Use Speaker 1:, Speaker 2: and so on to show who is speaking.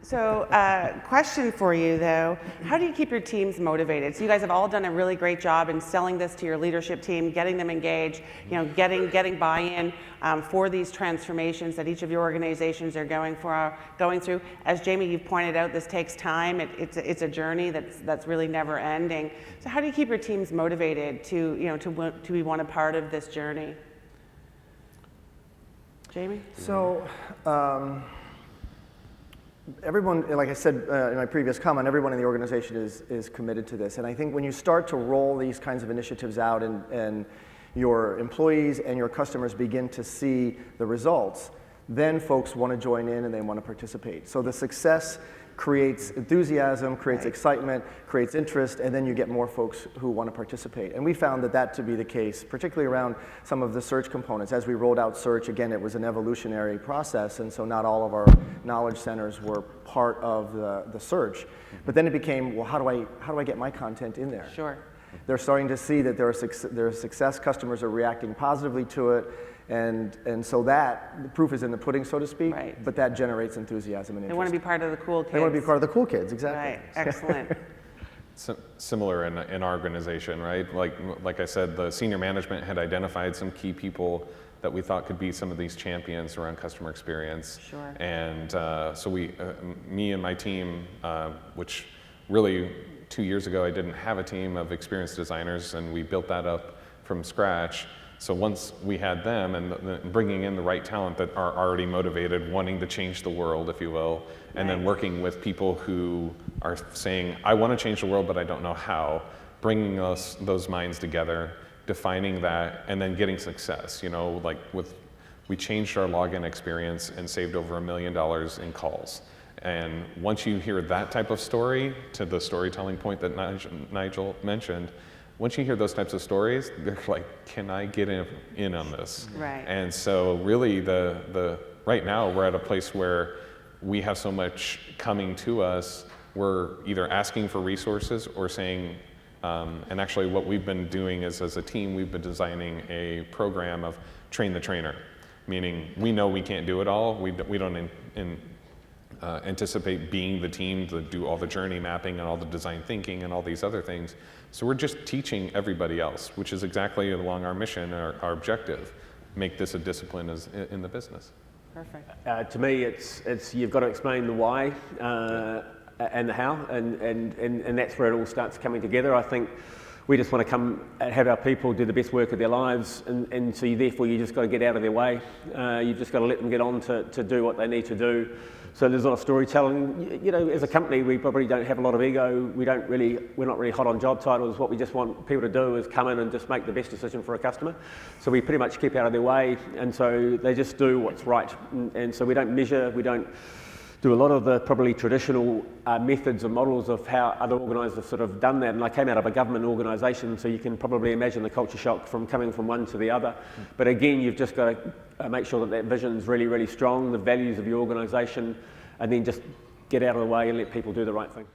Speaker 1: So, question for you though, how do you keep your teams motivated? So you guys have all done a really great job in selling this to your leadership team, getting them engaged, getting buy-in for these transformations that each of your organizations are going through. As Jamie, you've pointed out, this takes time. It's a journey that's really never ending. So how do you keep your teams motivated to be one a part of this journey? Jamie?
Speaker 2: So. Everyone, like I said in my previous comment, everyone in the organization is committed to this. And I think when you start to roll these kinds of initiatives out and your employees and your customers begin to see the results, then folks want to join in and they want to participate. So the success creates enthusiasm, creates excitement, creates interest, and then you get more folks who want to participate. And we found that to be the case, particularly around some of the search components. As we rolled out search, again, it was an evolutionary process, and so not all of our knowledge centers were part of the search. But then it became, well, how do I get my content in there?
Speaker 1: Sure.
Speaker 2: They're starting to see that there is success, customers are reacting positively to it, and so the proof is in the pudding, so to speak, but that generates enthusiasm and interest.
Speaker 1: They want to be part of the cool kids.
Speaker 2: They want to be part of the cool kids, exactly.
Speaker 1: Right, excellent.
Speaker 3: Similar in our organization, right? Like I said, the senior management had identified some key people that we thought could be some of these champions around customer experience.
Speaker 1: Sure.
Speaker 3: And so me and my team, which really 2 years ago I didn't have a team of experienced designers, and we built that up from scratch. So once we had them and bringing in the right talent that are already motivated, wanting to change the world, if you will, and then working with people who are saying, I want to change the world, but I don't know how, bringing those minds together, defining that, and then getting success. We changed our login experience and saved over $1 million in calls. And once you hear that type of story, to the storytelling point that Nigel mentioned, once you hear those types of stories, they're like, can I get in on this?
Speaker 1: Right.
Speaker 3: And so really right now we're at a place where we have so much coming to us, we're either asking for resources or saying, and actually what we've been doing is, as a team, we've been designing a program of train the trainer, meaning we know we can't do it all. We don't anticipate being the team to do all the journey mapping and all the design thinking and all these other things. So we're just teaching everybody else, which is exactly along our mission, our objective, make this a discipline in the business.
Speaker 1: Perfect.
Speaker 4: To me, it's you've got to explain the why and the how, and that's where it all starts coming together. I think we just want to come and have our people do the best work of their lives, and so therefore you just got to get out of their way. You've just got to let them get on to do what they need to do. So there's a lot of storytelling. As a company, we probably don't have a lot of ego. We're not really hot on job titles. What we just want people to do is come in and just make the best decision for a customer. So we pretty much keep out of their way, and so they just do what's right. And so we don't measure, we don't do a lot of the probably traditional methods and models of how other organisers have sort of done that. And I came out of a government organisation, so you can probably imagine the culture shock from coming from one to the other. But again, you've just got to make sure that vision is really, really strong, the values of your organisation, and then just get out of the way and let people do the right thing.